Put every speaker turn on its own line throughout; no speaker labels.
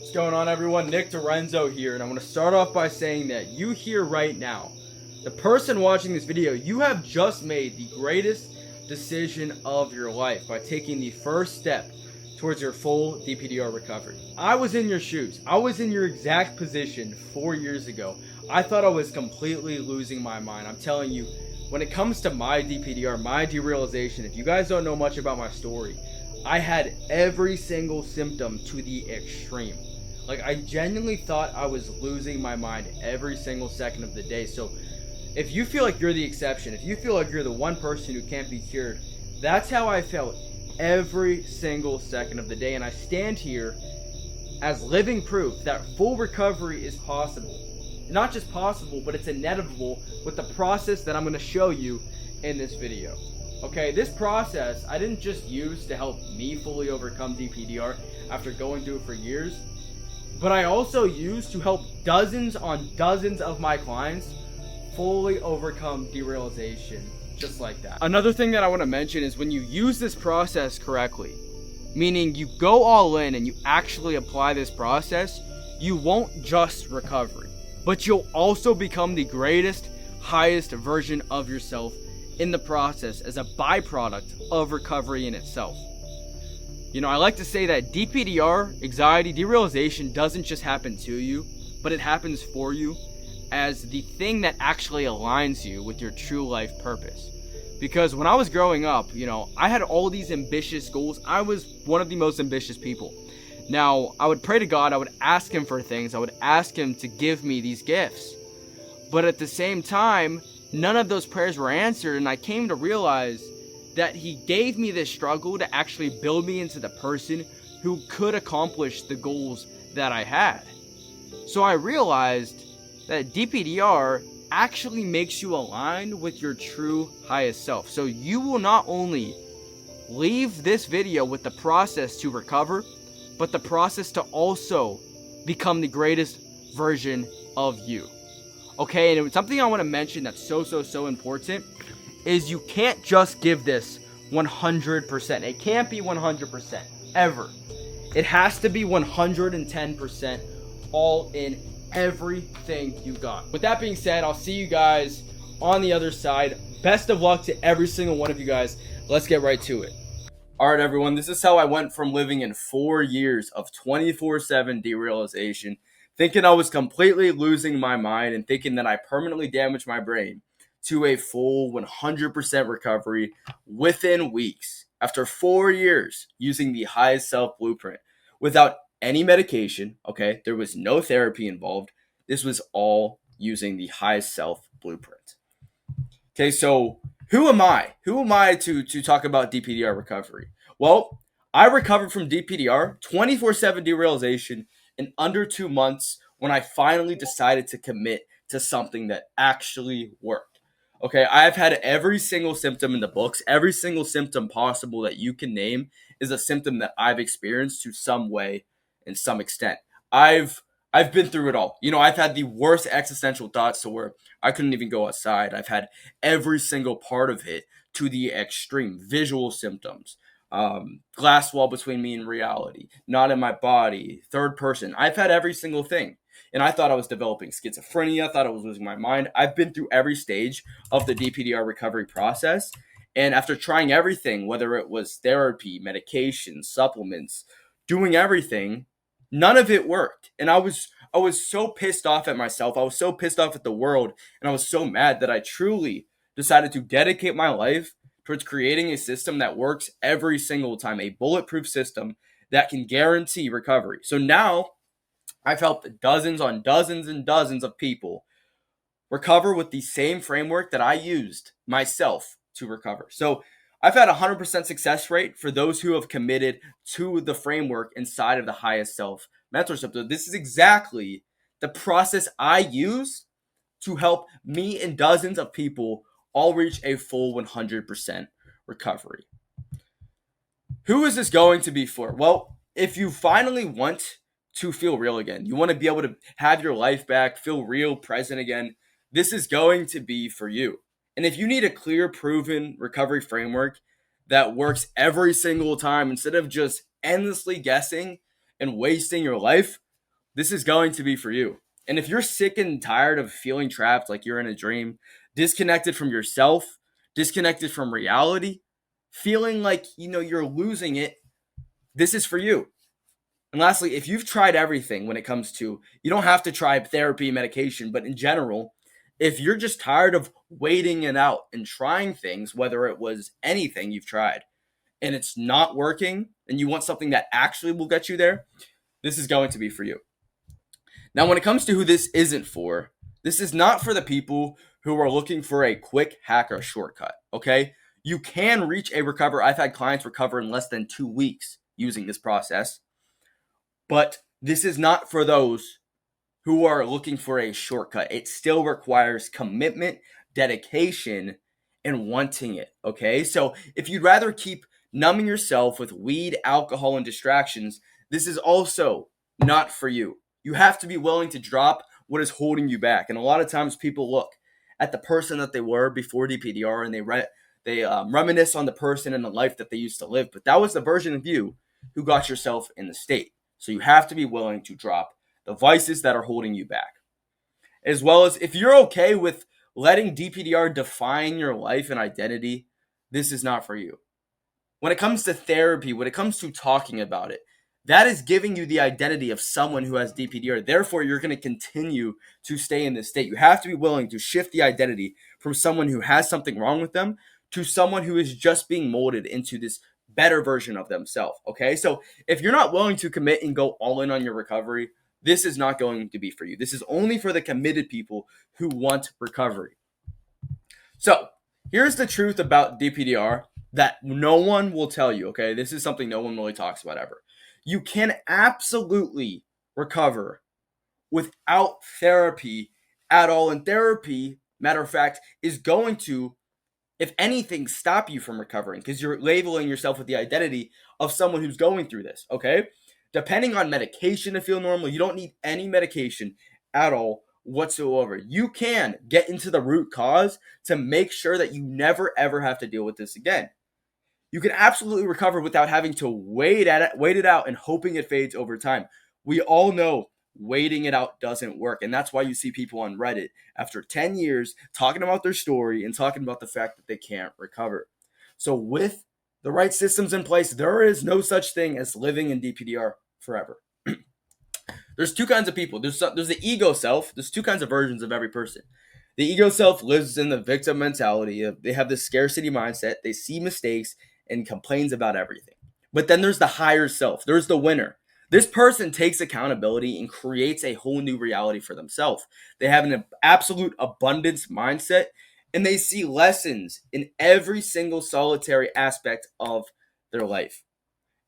What's going on, everyone? Nick Dorenzo here, and I want to start off by saying that you here right now, the person watching this video, you have just made the greatest decision of your life by taking the first step towards your full DPDR recovery. I was in your shoes. I was in your exact position 4 years ago. I thought I was completely losing my mind. I'm telling you, when it comes to my DPDR, my derealization, if you guys don't know much about my story, I had every single symptom to the extreme. Like, I genuinely thought I was losing my mind every single second of the day. So if you feel like you're the exception, if you feel like you're the one person who can't be cured, that's how I felt every single second of the day. And I stand here as living proof that full recovery is possible. Not just possible, but it's inevitable with the process that I'm going to show you in this video. Okay, this process I didn't just use to help me fully overcome DPDR after going through it for years, but I also used to help dozens on dozens of my clients fully overcome derealization just like that. Another thing that I want to mention is when you use this process correctly, meaning you go all in and you actually apply this process, you won't just recover, but you'll also become the greatest, highest version of yourself in the process as a byproduct of recovery in itself. You know, I like to say that DPDR, anxiety, derealization doesn't just happen to you, but it happens for you as the thing that actually aligns you with your true life purpose. Because when I was growing up, you know, I had all these ambitious goals. I was one of the most ambitious people. Now, I would pray to God, I would ask Him for things, I would ask Him to give me these gifts. But at the same time, none of those prayers were answered, and I came to realize that He gave me this struggle to actually build me into the person who could accomplish the goals that I had. So I realized that DPDR actually makes you aligned with your true highest self. So you will not only leave this video with the process to recover, but the process to also become the greatest version of you. Okay, and something I want to mention that's so important is you can't just give this 100%. It can't be 100% ever. It has to be 110% all in everything you got. With that being said, I'll see you guys on the other side. Best of luck to every single one of you guys. Let's get right to it. All right, everyone, this is how I went from living in 4 years of 24/7 derealization, thinking I was completely losing my mind and thinking that I permanently damaged my brain, to a full 100% recovery within weeks after 4 years using the highest self blueprint without any medication. Okay, there was no therapy involved. This was all using the highest self blueprint. Okay, so who am I? Who am I to talk about DPDR recovery? Well, I recovered from DPDR 24/7 derealization in under 2 months when I finally decided to commit to something that actually worked. Okay, I've had every single symptom in the books. Every single symptom possible that you can name is a symptom that I've experienced to some way and some extent. I've been through it all. You know, I've had the worst existential thoughts to where I couldn't even go outside. I've had every single part of it to the extreme. Visual symptoms, glass wall between me and reality, not in my body, third person. I've had every single thing. And I thought I was developing schizophrenia. I thought I was losing my mind. I've been through every stage of the DPDR recovery process. And after trying everything, whether it was therapy, medication, supplements, doing everything, none of it worked. And I was so pissed off at myself. I was so pissed off at the world. And I was so mad that I truly decided to dedicate my life towards creating a system that works every single time, a bulletproof system that can guarantee recovery. So now I've helped dozens on dozens and dozens of people recover with the same framework that I used myself to recover. So I've had a 100% success rate for those who have committed to the framework inside of the highest self mentorship. So this is exactly the process I use to help me and dozens of people all reach a full 100% recovery. Who is this going to be for? Well, if you finally want to feel real again, you want to be able to have your life back, feel real, present again, this is going to be for you. And if you need a clear, proven recovery framework that works every single time instead of just endlessly guessing and wasting your life, this is going to be for you. And if you're sick and tired of feeling trapped like you're in a dream, disconnected from yourself, disconnected from reality, feeling like you're losing it, this is for you. And lastly, if you've tried everything when it comes to, you don't have to try therapy, medication, but in general, if you're just tired of waiting it out and trying things, whether it was anything you've tried, and it's not working, and you want something that actually will get you there, this is going to be for you. Now, when it comes to who this isn't for, this is not for the people who are looking for a quick hack or shortcut, okay? You can reach a recover. I've had clients recover in less than 2 weeks using this process, but this is not for those who are looking for a shortcut. It still requires commitment, dedication, and wanting it, okay? So if you'd rather keep numbing yourself with weed, alcohol, and distractions, this is also not for you. You have to be willing to drop what is holding you back. And a lot of times people look at the person that they were before DPDR and they reminisce on the person and the life that they used to live. But that was the version of you who got yourself in the state. So you have to be willing to drop the vices that are holding you back. As well as if you're okay with letting DPDR define your life and identity, this is not for you. When it comes to therapy, when it comes to talking about it, that is giving you the identity of someone who has DPDR. Therefore, you're going to continue to stay in this state. You have to be willing to shift the identity from someone who has something wrong with them to someone who is just being molded into this better version of themselves. Okay, so if you're not willing to commit and go all in on your recovery, this is not going to be for you. This is only for the committed people who want recovery. So here's the truth about DPDR that no one will tell you, okay? This is something no one really talks about ever. You can absolutely recover without therapy at all. And therapy, matter of fact, is going to, if anything, stop you from recovering because you're labeling yourself with the identity of someone who's going through this, okay? Depending on medication to feel normal, you don't need any medication at all whatsoever. You can get into the root cause to make sure that you never ever have to deal with this again. You can absolutely recover without having to wait it out and hoping it fades over time. We all know waiting it out doesn't work. And that's why you see people on Reddit after 10 years talking about their story and talking about the fact that they can't recover. So with the right systems in place, there is no such thing as living in DPDR forever. There's two kinds of people. There's the ego self. There's two kinds of versions of every person. The ego self lives in the victim mentality. They have this scarcity mindset. They see mistakes and complains about everything. But then there's the higher self. There's the winner. This person takes accountability and creates a whole new reality for themselves. They have an absolute abundance mindset, and they see lessons in every single solitary aspect of their life.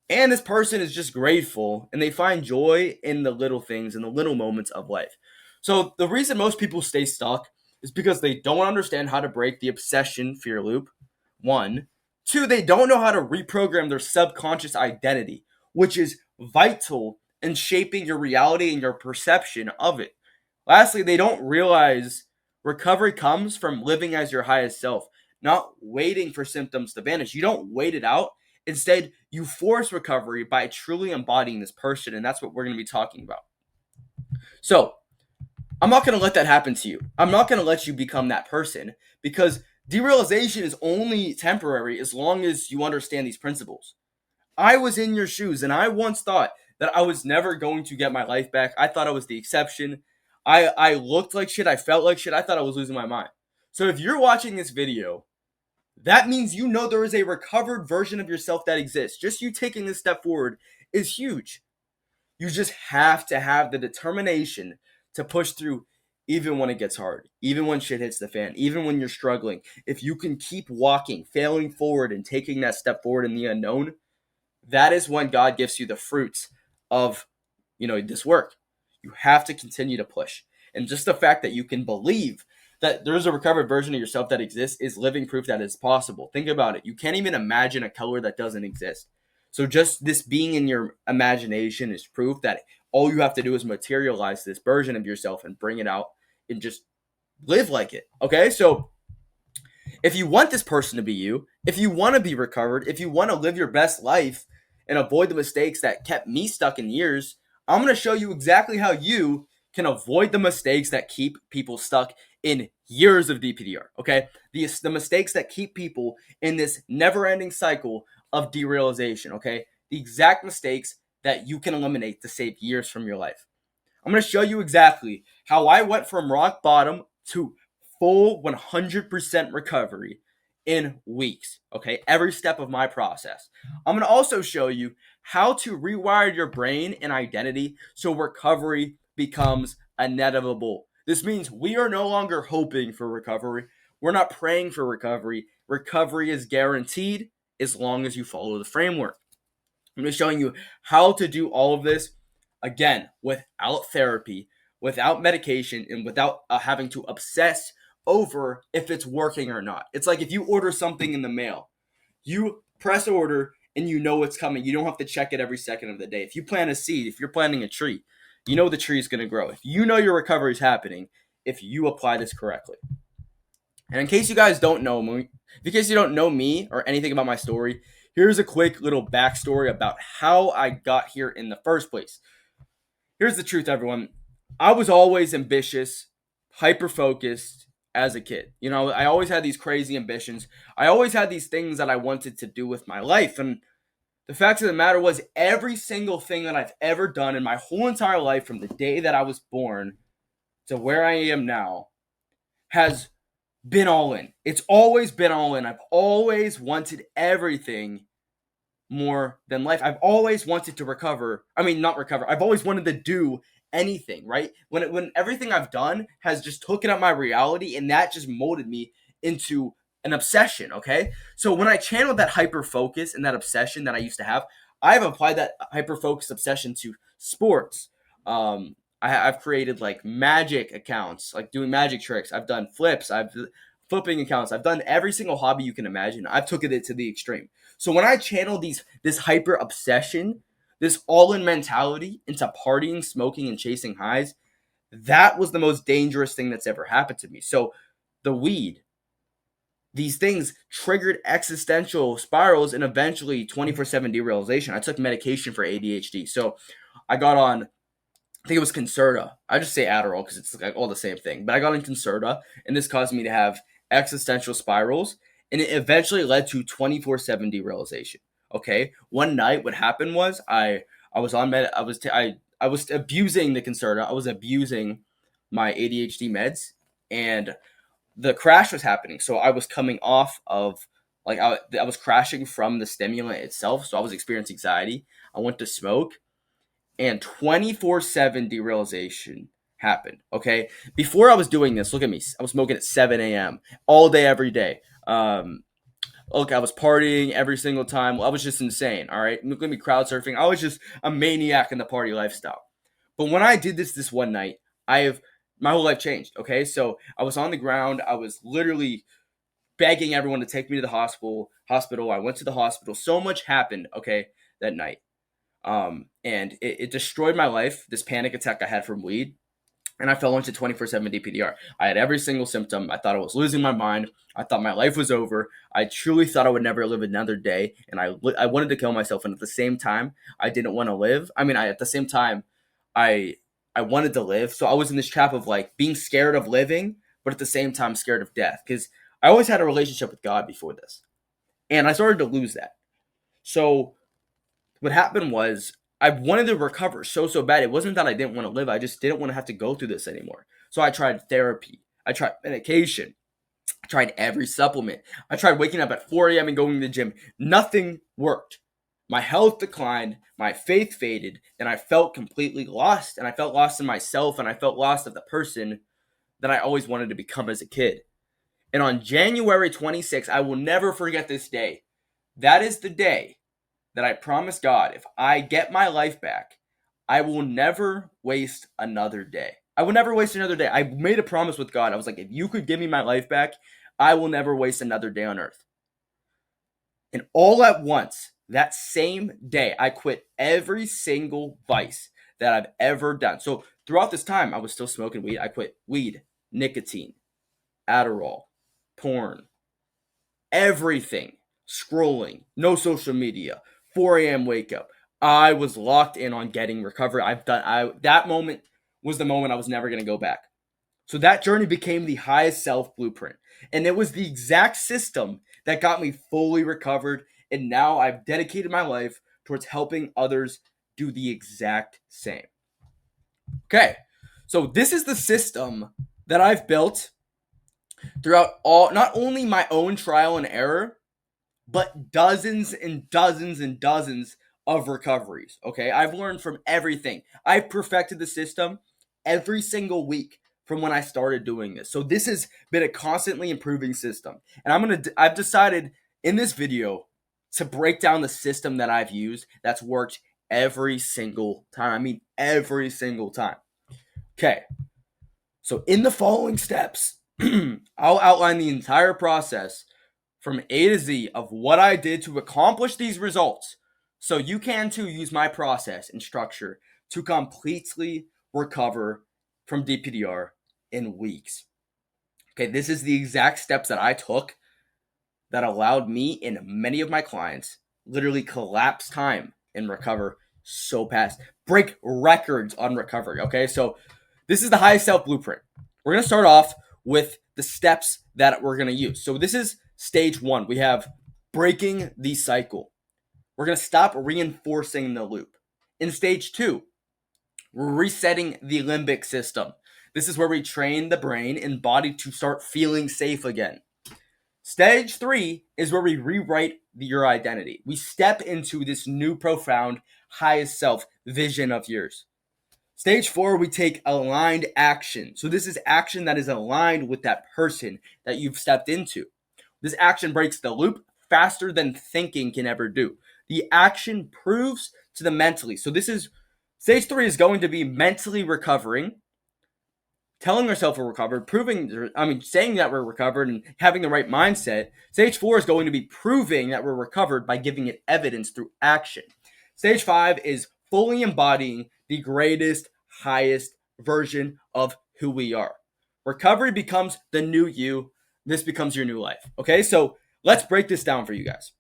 And this person is just grateful, and they find joy in the little things and the little moments of life. So the reason most people stay stuck is because they don't understand how to break the obsession fear loop. 1. 2, they don't know how to reprogram their subconscious identity, which is vital in shaping your reality and your perception of it. Lastly, they don't realize recovery comes from living as your highest self, not waiting for symptoms to vanish. You don't wait it out. Instead, you force recovery by truly embodying this person, and that's what we're going to be talking about. So, I'm not going to let that happen to you. I'm not going to let you become that person because derealization is only temporary as long as you understand these principles. I was in your shoes, and I once thought that I was never going to get my life back. I thought I was the exception. I looked like shit. I felt like shit. I thought I was losing my mind. So if you're watching this video, that means you know there is a recovered version of yourself that exists. Just you taking this step forward is huge. You just have to have the determination to push through even when it gets hard, even when shit hits the fan, even when you're struggling. If you can keep walking, failing forward, and taking that step forward in the unknown, that is when God gives you the fruits of, this work. You have to continue to push. And just the fact that you can believe that there's a recovered version of yourself that exists is living proof that it's possible. Think about it. You can't even imagine a color that doesn't exist. So just this being in your imagination is proof that all you have to do is materialize this version of yourself and bring it out and just live like it. Okay? So if you want this person to be you, if you want to be recovered, if you want to live your best life and avoid the mistakes that kept me stuck in years, I'm going to show you exactly how you can avoid the mistakes that keep people stuck in years of DPDR, okay? The mistakes that keep people in this never-ending cycle of derealization, okay? The exact mistakes that you can eliminate to save years from your life. I'm going to show you exactly how I went from rock bottom to full 100% recovery in weeks, okay? Every step of my process. I'm going to also show you how to rewire your brain and identity so recovery becomes inevitable. This means we are no longer hoping for recovery. We're not praying for recovery. Recovery is guaranteed as long as you follow the framework. I'm just showing you how to do all of this, again, without therapy, without medication, and without having to obsess over if it's working or not. It's like if you order something in the mail, you press order and you know it's coming. You don't have to check it every second of the day. If you plant a seed, if you're planting a tree, you know the tree is going to grow. If you know your recovery is happening, if you apply this correctly. And in case you guys don't know me, in case you don't know me or anything about my story, here's a quick little backstory about how I got here in the first place. Here's the truth, everyone. I was always ambitious, hyper focused as a kid. You know, I always had these crazy ambitions. I always had these things that I wanted to do with my life. And the fact of the matter was, every single thing that I've ever done in my whole entire life, from the day that I was born to where I am now, has been all in. It's always been all in. I've always wanted everything more than life. I've always wanted to recover. I mean, not recover. I've always wanted to do anything, right? When everything I've done has just taken up my reality, and that just molded me into an obsession, okay? So when I channeled that hyper focus and that obsession that I used to have, I've applied that hyper focus obsession to sports. I've created like magic accounts, like doing magic tricks. I've done flips. I've flipping accounts. I've done every single hobby you can imagine. I've took it to the extreme. So when I channel this hyper obsession, this all-in mentality into partying, smoking, and chasing highs, that was the most dangerous thing that's ever happened to me. So the weed, these things triggered existential spirals and eventually 24/7 derealization. I took medication for ADHD. So I got on, I think it was Concerta. I just say Adderall because it's like all the same thing. But I got on Concerta, and this caused me to have existential spirals, and it eventually led to 24/7 derealization. Okay, one night what happened was I was on med. I was abusing the Concerta. I was abusing my ADHD meds, and the crash was happening. So I was coming off of, like, I was crashing from the stimulant itself. So I was experiencing anxiety. I went to smoke, and 24/7 derealization happened. Okay, before I was doing this, look at me. I was smoking at 7 a.m. all day, every day. Look, I was partying every single time. I was just insane. All right, look at me, crowd surfing. I was just a maniac in the party lifestyle. But when I did this one night, my whole life changed. Okay, so I was on the ground. I was literally begging everyone to take me to the hospital. I went to the hospital. So much happened. Okay, that night. And it destroyed my life. This panic attack I had from weed, and I fell into 24/7 DPDR. I had every single symptom. I thought I was losing my mind. I thought my life was over. I truly thought I would never live another day, and I wanted to kill myself. And at the same time, I didn't want to live. I mean, at the same time, I I wanted to live. So I was in this trap of like being scared of living, but at the same time scared of death, because I always had a relationship with God before this, and I started to lose that. So what happened was, I wanted to recover so bad. It wasn't that I didn't want to live. I just didn't want to have to go through this anymore. So I tried therapy. I tried medication. I tried every supplement. I tried waking up at 4 a.m. and going to the gym. Nothing worked. My health declined. My faith faded. And I felt completely lost. And I felt lost in myself. And I felt lost of the person that I always wanted to become as a kid. And on January 26th, I will never forget this day. That is the day that I promised God, if I get my life back, I will never waste another day. I will never waste another day. I made a promise with God. I was like, if you could give me my life back, I will never waste another day on earth. And all at once, that same day, I quit every single vice that I've ever done. So throughout this time, I was still smoking weed. I quit weed, nicotine, Adderall, porn, everything, scrolling, no social media, 4 a.m. wake up. I was locked in on getting recovery. That moment was the moment I was never going to go back. So that journey became the highest self blueprint. And it was the exact system that got me fully recovered. And now I've dedicated my life towards helping others do the exact same. Okay. So this is the system that I've built throughout not only my own trial and error, but dozens and dozens and dozens of recoveries. Okay. I've learned from everything. I've perfected the system every single week from when I started doing this. So this has been a constantly improving system. And I've decided in this video to break down the system that I've used that's worked every single time. I mean, every single time. Okay. So in the following steps, I'll outline the entire process from A to Z of what I did to accomplish these results. So you can too use my process and structure to completely recover from DPDR in weeks. Okay, this is the exact steps that I took that allowed me and many of my clients literally collapse time and recover so fast, break records on recovery. Okay, so this is the highest self blueprint. We're going to start off with the steps that we're going to use. So this is stage 1. We have breaking the cycle. We're going to stop reinforcing the loop. In stage 2, we're resetting the limbic system. This is where we train the brain and body to start feeling safe again. Stage 3 is where we rewrite your identity. We step into this new profound highest self vision of yours. Stage 4, we take aligned action. So this is action that is aligned with that person that you've stepped into. This action breaks the loop faster than thinking can ever do. The action proves to the mentally. So this is stage 3 is going to be mentally recovering, telling ourselves we're recovered, saying that we're recovered and having the right mindset. Stage 4 is going to be proving that we're recovered by giving it evidence through action. Stage 5 is fully embodying the greatest, highest version of who we are. Recovery becomes the new you. This becomes your new life. Okay, so let's break this down for you guys.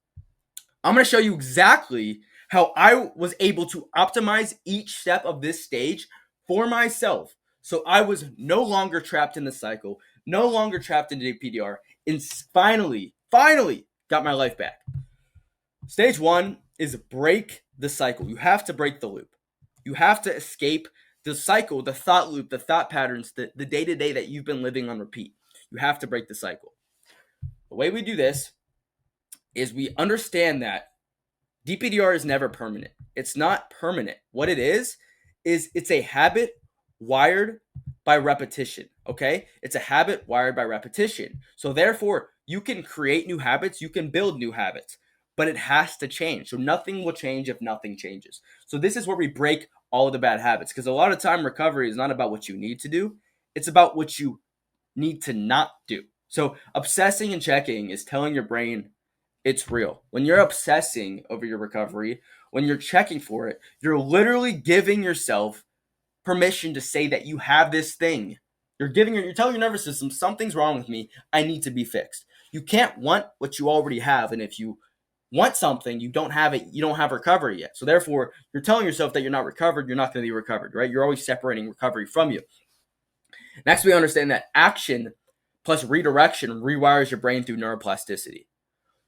I'm going to show you exactly how I was able to optimize each step of this stage for myself. So I was no longer trapped in the cycle, no longer trapped in DPDR, and finally got my life back. Stage 1 is break the cycle. You have to break the loop. You have to escape the cycle, the thought loop, the thought patterns, the day-to-day that you've been living on repeat. You have to break the cycle. The way we do this is we understand that DPDR is never permanent. It's not permanent. What it is it's a habit wired by repetition, okay? It's a habit wired by repetition. So therefore, you can create new habits, you can build new habits, but it has to change. So nothing will change if nothing changes. So this is where we break all of the bad habits, because a lot of time recovery is not about what you need to do. It's about what you need to not do. So obsessing and checking is telling your brain it's real. When you're obsessing over your recovery, when you're checking for it, you're literally giving yourself permission to say that you have this thing. You're telling your nervous system, something's wrong with me. I need to be fixed. You can't want what you already have. And if you want something, you don't have it, you don't have recovery yet. So therefore, you're telling yourself that you're not recovered, you're not going to be recovered, right? You're always separating recovery from you. Next, we understand that action plus redirection rewires your brain through neuroplasticity.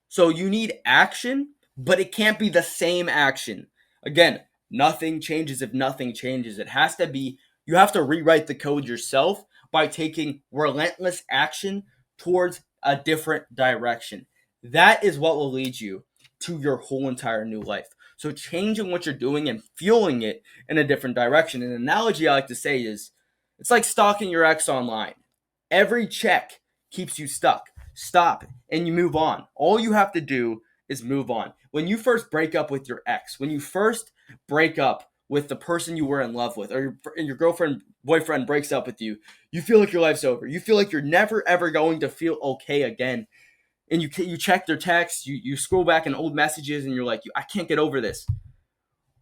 So you need action, but it can't be the same action. Again, nothing changes if nothing changes. It has to be, you have to rewrite the code yourself by taking relentless action towards a different direction. That is what will lead you to your whole entire new life. So changing what you're doing and fueling it in a different direction. An analogy I like to say is, it's like stalking your ex online. Every check keeps you stuck. Stop and you move on. All you have to do is move on. When you first break up with your ex, when you first break up with the person you were in love with, or your girlfriend, boyfriend breaks up with you, you feel like your life's over. You feel like you're never ever going to feel okay again. And you check their texts, you scroll back in old messages, and you're like, I can't get over this.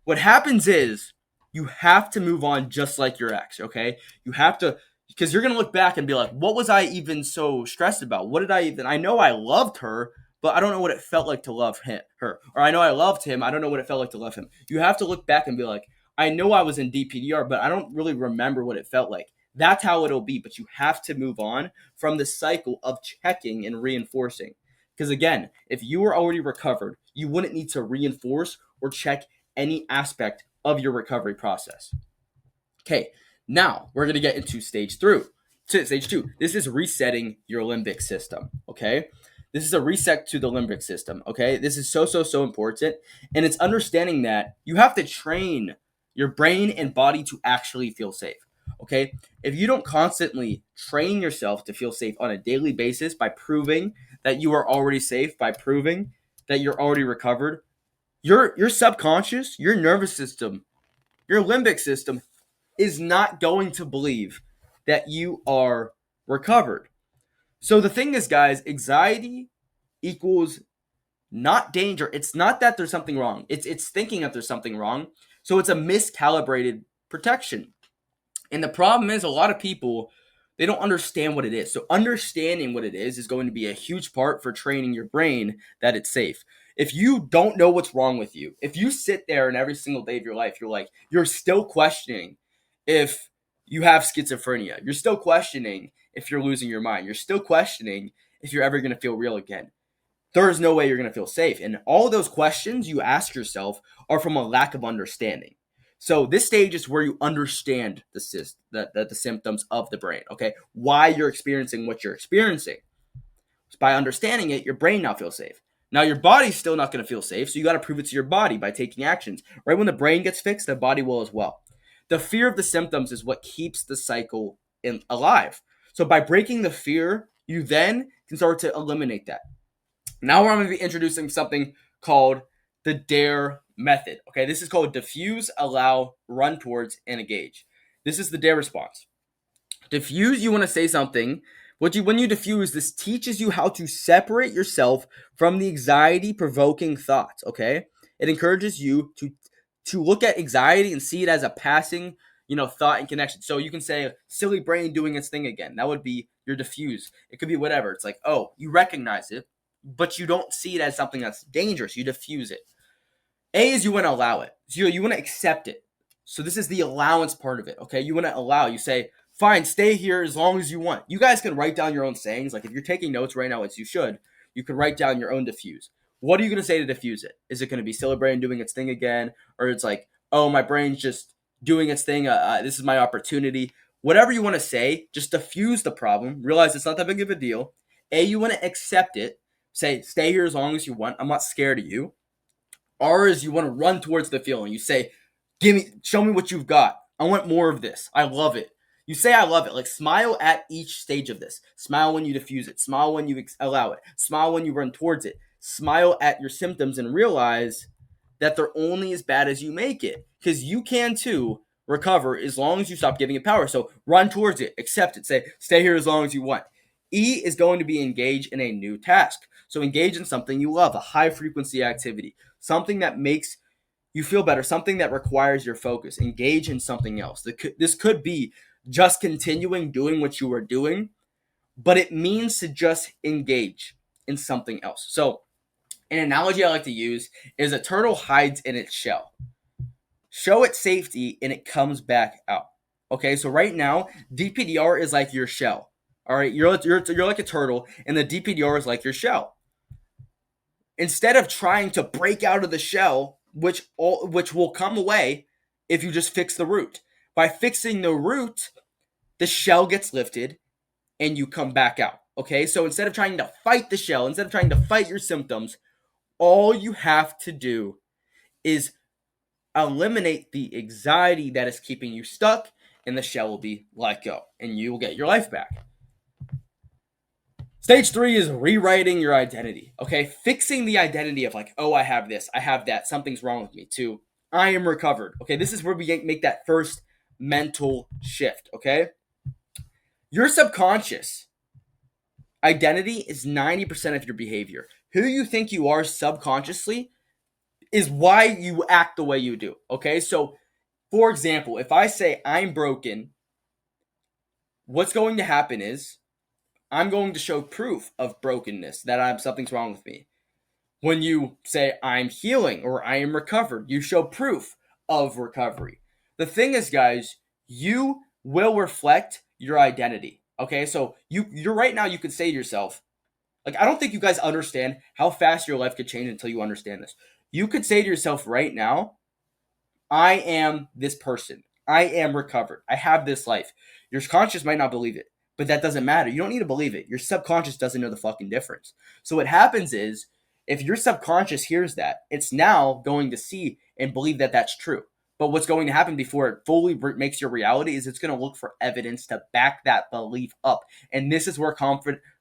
What happens is you have to move on just like your ex, okay? You have to, because you're going to look back and be like, what was I even so stressed about? I know I loved her, but I don't know what it felt like to love her. Or I know I loved him, I don't know what it felt like to love him. You have to look back and be like, I know I was in DPDR, but I don't really remember what it felt like. That's how it'll be, but you have to move on from the cycle of checking and reinforcing. Because again, if you were already recovered, you wouldn't need to reinforce or check any aspect of your recovery process. Okay, now we're gonna get into stage two. This is resetting your limbic system. Okay, this is a reset to the limbic system. Okay, this is so important, and it's understanding that you have to train your brain and body to actually feel safe. Okay, if you don't constantly train yourself to feel safe on a daily basis by proving that you are already safe, by proving that you're already recovered, your subconscious, your nervous system, your limbic system is not going to believe that you are recovered. So the thing is, guys, anxiety equals not danger. It's not that there's something wrong. It's thinking that there's something wrong. So it's a miscalibrated protection. And the problem is a lot of people, they don't understand what it is. So understanding what it is going to be a huge part for training your brain that it's safe. If you don't know what's wrong with you, if you sit there and every single day of your life, you're still questioning if you have schizophrenia, you're still questioning if you're losing your mind, you're still questioning if you're ever going to feel real again, there is no way you're going to feel safe. And all those questions you ask yourself are from a lack of understanding. So this stage is where you understand the symptoms of the brain, okay? Why you're experiencing what you're experiencing. So by understanding it, your brain now feels safe. Now your body's still not going to feel safe, so you got to prove it to your body by taking actions. Right when the brain gets fixed, the body will as well. The fear of the symptoms is what keeps the cycle alive. So by breaking the fear, you then can start to eliminate that. Now we're going to be introducing something called the DARE method. Okay, this is called diffuse, allow, run towards, and engage. This is the DARE response. Diffuse, you want to say something. When you diffuse, this teaches you how to separate yourself from the anxiety-provoking thoughts. Okay, it encourages you to look at anxiety and see it as a passing, thought and connection. So you can say, silly brain doing its thing again. That would be your diffuse. It could be whatever. It's like, oh, you recognize it, but you don't see it as something that's dangerous. You diffuse it. A is you want to allow it. So you want to accept it. So this is the allowance part of it, okay? You want to allow. You say, fine, stay here as long as you want. You guys can write down your own sayings. Like if you're taking notes right now, as you should, you can write down your own diffuse. What are you going to say to diffuse it? Is it going to be silly brain doing its thing again? Or it's like, oh, my brain's just doing its thing. This is my opportunity. Whatever you want to say, just diffuse the problem. Realize it's not that big of a deal. A, you want to accept it. Say, stay here as long as you want. I'm not scared of you. R is you want to run towards the feeling. You say, show me what you've got. I want more of this. I love it. You say, I love it. Like smile at each stage of this. Smile when you diffuse it. Smile when you allow it. Smile when you run towards it. Smile at your symptoms and realize that they're only as bad as you make it. Because you can too recover as long as you stop giving it power. So run towards it. Accept it. Say, stay here as long as you want. E is going to be engage in a new task. So engage in something you love, a high frequency activity, something that makes you feel better, something that requires your focus. Engage in something else. This could be just continuing doing what you were doing, but it means to just engage in something else. So an analogy I like to use is a turtle hides in its shell. Show it safety and it comes back out. Okay, so right now, DPDR is like your shell. All right, you're like a turtle, and the DPDR is like your shell. Instead of trying to break out of the shell, which will come away if you just fix the root. By fixing the root, the shell gets lifted and you come back out. Okay, so instead of trying to fight the shell, instead of trying to fight your symptoms, all you have to do is eliminate the anxiety that is keeping you stuck, and the shell will be let go, and you will get your life back. Stage 3 is rewriting your identity, okay? Fixing the identity of like, oh, I have this, I have that, something's wrong with me, to I am recovered, okay? This is where we make that first mental shift, okay? Your subconscious identity is 90% of your behavior. Who you think you are subconsciously is why you act the way you do, okay? So, for example, if I say I'm broken, what's going to happen is I'm going to show proof of brokenness, that something's wrong with me. When you say I'm healing or I am recovered, you show proof of recovery. The thing is, guys, you will reflect your identity. Okay, so you're right now, you could say to yourself, like, I don't think you guys understand how fast your life could change until you understand this. You could say to yourself right now, I am this person. I am recovered. I have this life. Your conscious might not believe it, but that doesn't matter. You don't need to believe it. Your subconscious doesn't know the fucking difference. So what happens is, if your subconscious hears that, it's now going to see and believe that that's true. But what's going to happen before it fully makes your reality is it's going to look for evidence to back that belief up. And this is where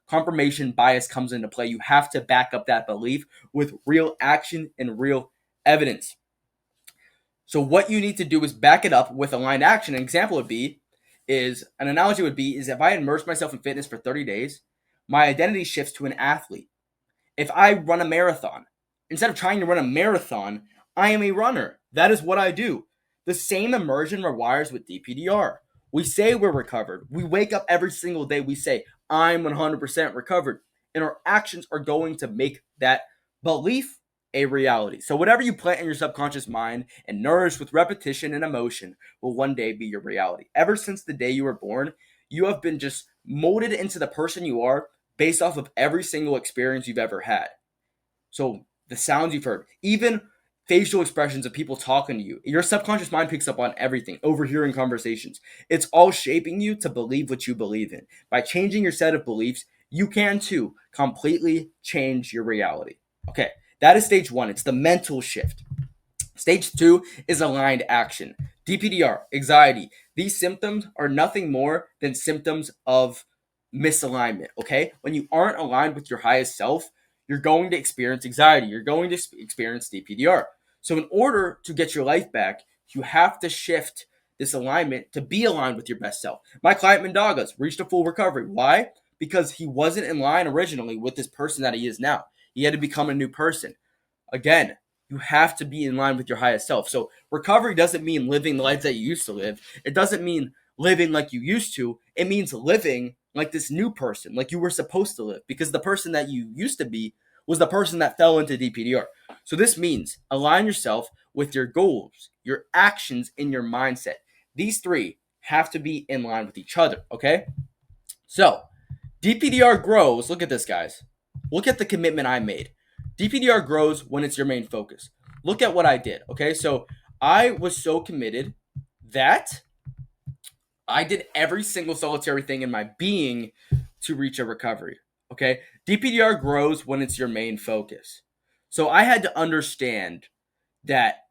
confirmation bias comes into play. You have to back up that belief with real action and real evidence. So what you need to do is back it up with aligned action. An example would be, an analogy would be, if I immerse myself in fitness for 30 days, my identity shifts to an athlete. If I run a marathon, instead of trying to run a marathon, I am a runner. That is what I do. The same immersion rewires with DPDR. We say we're recovered. We wake up every single day. We say, I'm 100% recovered. And our actions are going to make that belief a reality. So whatever you plant in your subconscious mind and nourish with repetition and emotion will one day be your reality. Ever since the day you were born, you have been just molded into the person you are based off of every single experience you've ever had. So the sounds you've heard, even facial expressions of people talking to you, your subconscious mind picks up on everything, overhearing conversations. It's all shaping you to believe what you believe in. By changing your set of beliefs, you can too completely change your reality. Okay, that is stage one. It's the mental shift. Stage two is aligned action. DPDR, anxiety. These symptoms are nothing more than symptoms of misalignment, okay? When you aren't aligned with your highest self, you're going to experience anxiety. You're going to experience DPDR. So in order to get your life back, you have to shift this alignment to be aligned with your best self. My client Mendagas reached a full recovery. Why? Because he wasn't in line originally with this person that he is now. He had to become a new person. Again, you have to be in line with your highest self. So recovery doesn't mean living the life that you used to live. It doesn't mean living like you used to. It means living like this new person, like you were supposed to live, because the person that you used to be was the person that fell into DPDR. So this means align yourself with your goals, your actions, and your mindset. These three have to be in line with each other, okay? So DPDR grows. Look at this, guys. Look at the commitment I made. DPDR grows when it's your main focus. Look at what I did, okay? So I was so committed that I did every single solitary thing in my being to reach a recovery, okay? DPDR grows when it's your main focus. So I had to understand that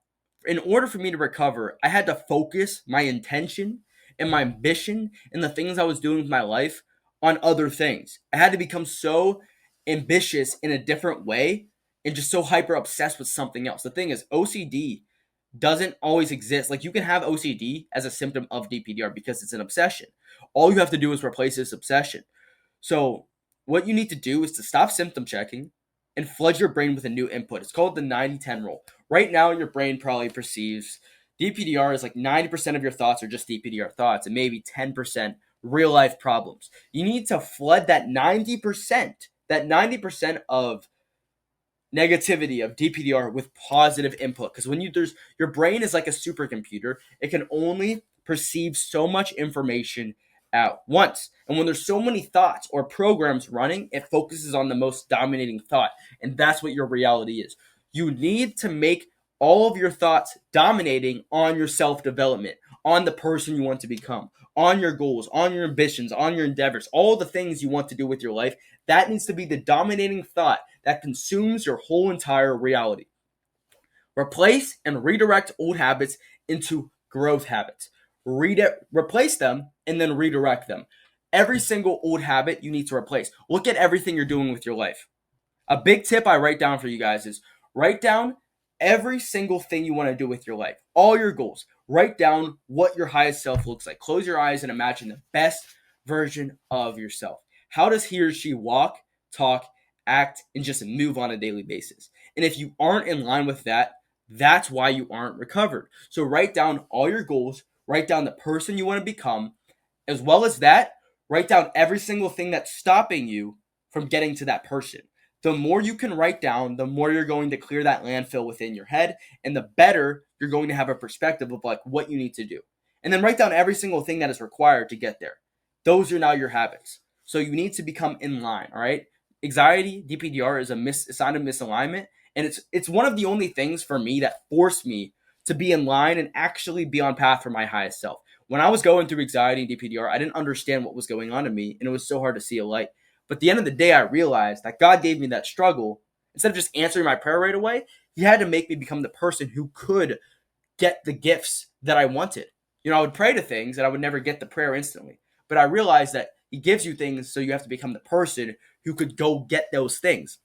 in order for me to recover, I had to focus my intention and my ambition and the things I was doing with my life on other things. I had to become so ambitious in a different way and just so hyper obsessed with something else. The thing is, OCD doesn't always exist. Like, you can have OCD as a symptom of DPDR because it's an obsession. All you have to do is replace this obsession. So what you need to do is to stop symptom checking and flood your brain with a new input. It's called the 90-10 rule. Right now, your brain probably perceives DPDR is like 90% of your thoughts are just DPDR thoughts and maybe 10% real life problems. You need to flood that 90% of negativity of DPDR with positive input, because when your brain is like a supercomputer. It can only perceive so much information at once, and when there's so many thoughts or programs running, it focuses on the most dominating thought, and that's what your reality is. You need to make all of your thoughts dominating on your self-development, on the person you want to become, on your goals, on your ambitions, on your endeavors, all the things you want to do with your life. That needs to be the dominating thought that consumes your whole entire reality. Replace and redirect old habits into growth habits. Replace them and then redirect them. Every single old habit you need to replace. Look at everything you're doing with your life. A big tip I write down for you guys is write down every single thing you want to do with your life, all your goals. Write down what your highest self looks like. Close your eyes and imagine the best version of yourself. How does he or she walk, talk, act, and just move on a daily basis? And if you aren't in line with that, that's why you aren't recovered. So write down all your goals, write down the person you want to become, as well as that, Write down every single thing that's stopping you from getting to that person. The more you can write down, the more you're going to clear that landfill within your head, and the better you're going to have a perspective of like what you need to do. And then write down every single thing that is required to get there. Those are now your habits. So you need to become in line, all right? Anxiety, DPDR, is a sign of misalignment, and it's one of the only things for me that forced me to be in line and actually be on path for my highest self. When I was going through anxiety and DPDR, I didn't understand what was going on in me, and it was so hard to see a light. But at the end of the day, I realized that God gave me that struggle. Instead of just answering my prayer right away, He had to make me become the person who could get the gifts that I wanted. I would pray to things and I would never get the prayer instantly. But I realized that He gives you things, so you have to become the person who could go get those things.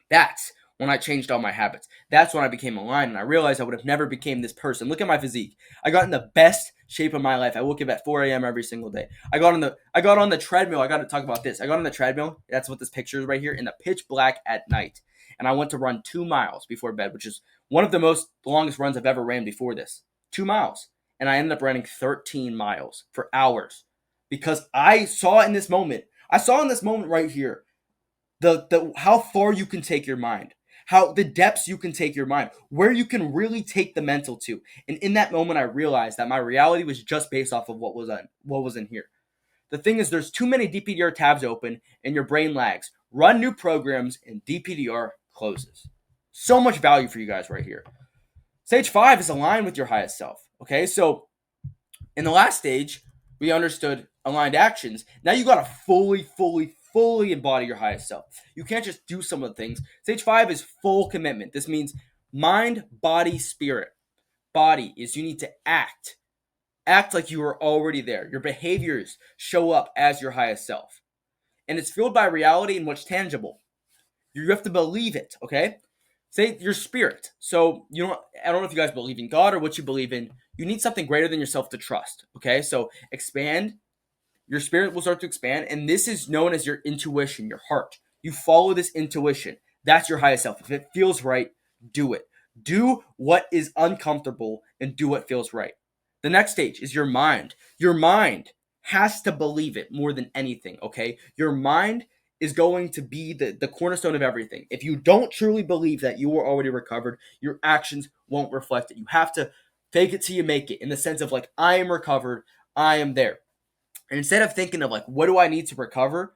That's when I changed all my habits. That's when I became aligned, and I realized I would have never became this person. Look at my physique. I got in the best shape of my life. I woke up at 4 a.m. every single day. I got on the treadmill. I got to talk about this. I got on the treadmill. That's what this picture is right here, in the pitch black at night. And I went to run 2 miles before bed, which is one of the longest runs I've ever ran before this. 2 miles. And I ended up running 13 miles for hours because I saw in this moment right here, the how far you can take your mind, how the depths you can take your mind, where you can really take the mental to. And in that moment, I realized that my reality was just based off of what was in here. The thing is, there's too many DPDR tabs open and your brain lags. Run new programs and DPDR closes. So much value for you guys right here. Stage 5 is aligned with your highest self. Okay, so in the last stage, we understood aligned actions. Now you got to fully embody your highest self. You can't just do some of the things. Stage 5 is full commitment. This means mind, body, spirit. Body is you need to act. Act like you are already there. Your behaviors show up as your highest self. And it's fueled by reality and what's tangible. You have to believe it, okay? Say your spirit. So I don't know if you guys believe in God or what you believe in. You need something greater than yourself to trust, okay? So expand. Your spirit will start to expand, and this is known as your intuition, your heart. You follow this intuition. That's your highest self. If it feels right, do it. Do what is uncomfortable and do what feels right. The next stage is your mind. Your mind has to believe it more than anything, okay? Your mind is going to be the cornerstone of everything. If you don't truly believe that you are already recovered, your actions won't reflect it. You have to fake it till you make it, in the sense of like, I am recovered, I am there. And instead of thinking of like, what do I need to recover?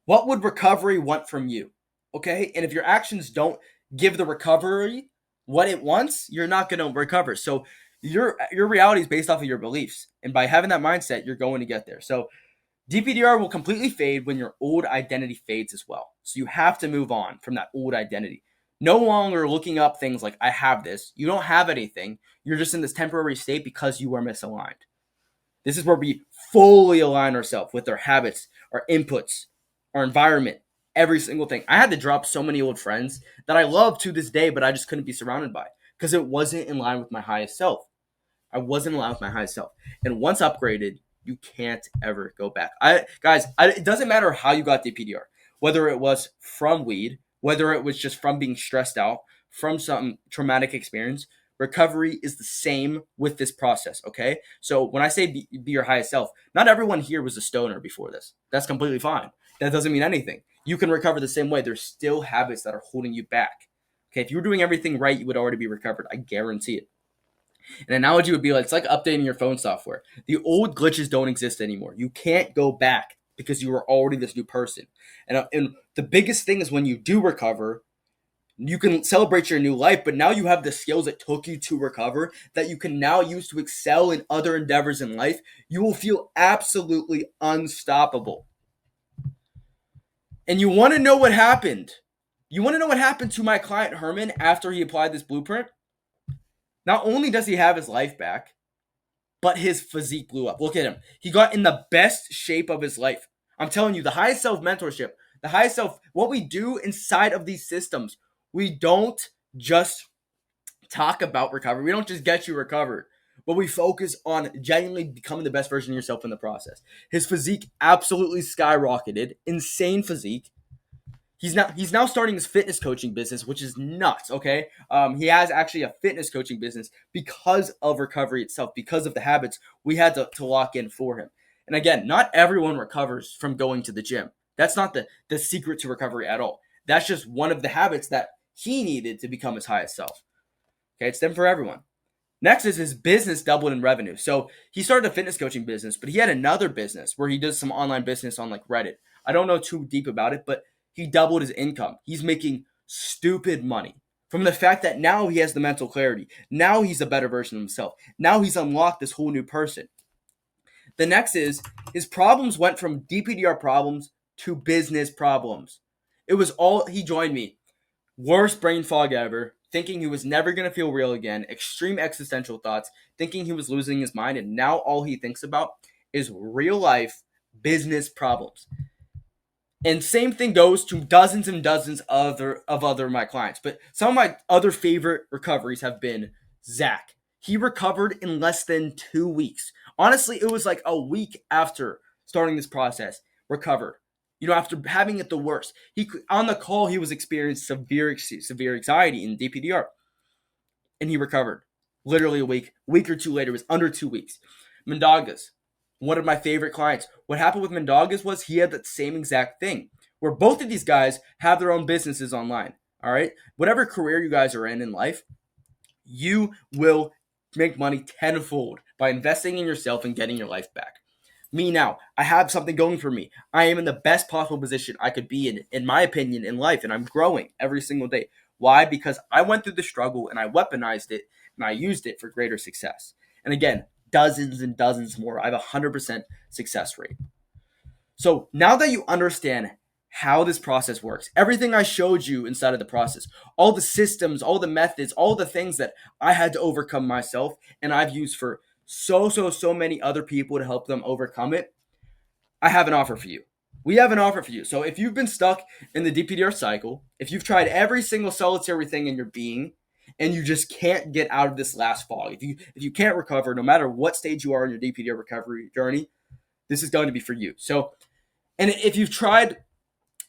What would recovery want from you? Okay? And if your actions don't give the recovery what it wants, you're not going to recover. So your reality is based off of your beliefs. And by having that mindset, you're going to get there. So DPDR will completely fade when your old identity fades as well. So you have to move on from that old identity. No longer looking up things like, I have this. You don't have anything. You're just in this temporary state because you are misaligned. This is where we fully align ourselves with our habits, our inputs, our environment, every single thing. I had to drop so many old friends that I love to this day, but I just couldn't be surrounded by because it wasn't in line with my highest self. I wasn't in line with my highest self. And once upgraded, you can't ever go back. It doesn't matter how you got DPDR, whether it was from weed, whether it was just from being stressed out, from some traumatic experience. Recovery is the same with this process, okay? So when I say be your highest self, not everyone here was a stoner before this. That's completely fine. That doesn't mean anything. You can recover the same way. There's still habits that are holding you back. Okay, if you were doing everything right, you would already be recovered. I guarantee it. An analogy would be like, it's like updating your phone software. The old glitches don't exist anymore. You can't go back because you are already this new person. And the biggest thing is when you do recover, you can celebrate your new life, but now you have the skills that took you to recover that you can now use to excel in other endeavors in life. You will feel absolutely unstoppable. And you want to know what happened? You want to know what happened to my client Herman after he applied this blueprint? Not only does he have his life back, but his physique blew up. Look at him. He got in the best shape of his life. I'm telling you, the highest self mentorship, the highest self, what we do inside of these systems, we don't just talk about recovery. We don't just get you recovered, but we focus on genuinely becoming the best version of yourself in the process. His physique absolutely skyrocketed. Insane physique. He's now starting his fitness coaching business, which is nuts, okay? He has actually a fitness coaching business because of recovery itself, because of the habits we had to lock in for him. And again, not everyone recovers from going to the gym. That's not the secret to recovery at all. That's just one of the habits that he needed to become his highest self. Okay, it's different for everyone. Next is his business doubled in revenue. So he started a fitness coaching business, but he had another business where he does some online business on like Reddit. I don't know too deep about it, but he doubled his income. He's making stupid money from the fact that now he has the mental clarity. Now he's a better version of himself. Now he's unlocked this whole new person. The next is his problems went from DPDR problems to business problems. It was all, he joined me. Worst brain fog ever, thinking he was never going to feel real again, extreme existential thoughts, thinking he was losing his mind, and now all he thinks about is real life business problems. And same thing goes to dozens and dozens of other my clients. But some of my other favorite recoveries have been Zach. He recovered in less than 2 weeks. Honestly, it was like a week after starting this process, recovered. You know, after having it the worst. He on the call he was experiencing severe anxiety in DPDR, and he recovered. Literally a week or two later, it was under 2 weeks. Mendagas, one of my favorite clients. What happened with Mendagas was he had that same exact thing, where both of these guys have their own businesses online. All right, whatever career you guys are in life, you will make money tenfold by investing in yourself and getting your life back. Me now, I have something going for me. I am in the best possible position I could be in my opinion, in life, and I'm growing every single day. Why? Because I went through the struggle and I weaponized it and I used it for greater success. And again, dozens and dozens more. I have a 100% success rate. So now that you understand how this process works, everything I showed you inside of the process, all the systems, all the methods, all the things that I had to overcome myself and I've used for so many other people to help them overcome it, I have an offer for you. We have an offer for you. So if you've been stuck in the DPDR cycle, if you've tried every single solitary thing in your being and you just can't get out of this last fog, if you can't recover, no matter what stage you are in your DPDR recovery journey, this is going to be for you. So, and if you've tried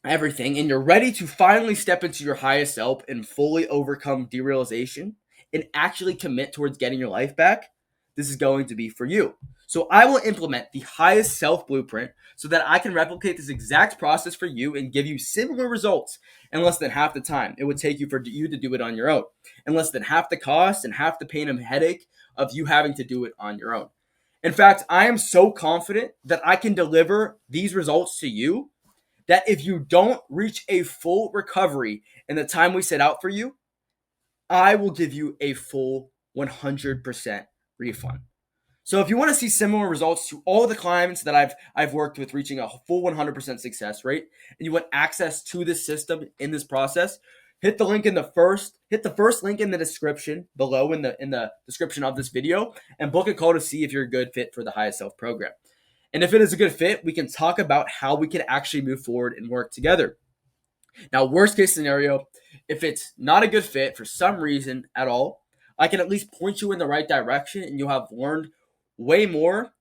everything and you're ready to finally step into your highest self and fully overcome derealization and actually commit towards getting your life back, this is going to be for you. So I will implement the highest self blueprint so that I can replicate this exact process for you and give you similar results in less than half the time it would take you for you to do it on your own, in less than half the cost and half the pain and headache of you having to do it on your own. In fact, I am so confident that I can deliver these results to you that if you don't reach a full recovery in the time we set out for you, I will give you a full 100% refund. So if you want to see similar results to all the clients that I've worked with reaching a full 100% success rate, and you want access to this system in this process, hit the first link in the description below in the description of this video and book a call to see if you're a good fit for the Highest Self program. And if it is a good fit, we can talk about how we can actually move forward and work together. Now, worst case scenario, if it's not a good fit for some reason at all, I can at least point you in the right direction and you'll have learned way more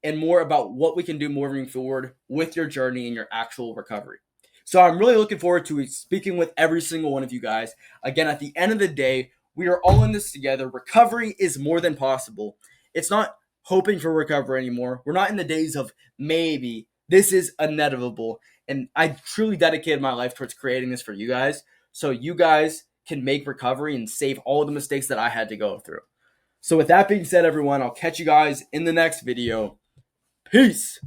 and more about what we can do moving forward with your journey and your actual recovery. So I'm really looking forward to speaking with every single one of you guys. Again, at the end of the day, we are all in this together. Recovery is more than possible. It's not hoping for recovery anymore. We're not in the days of maybe. This is inevitable. And I truly dedicated my life towards creating this for you guys so you guys can make recovery and save all the mistakes that I had to go through. So with that being said, everyone, I'll catch you guys in the next video. Peace.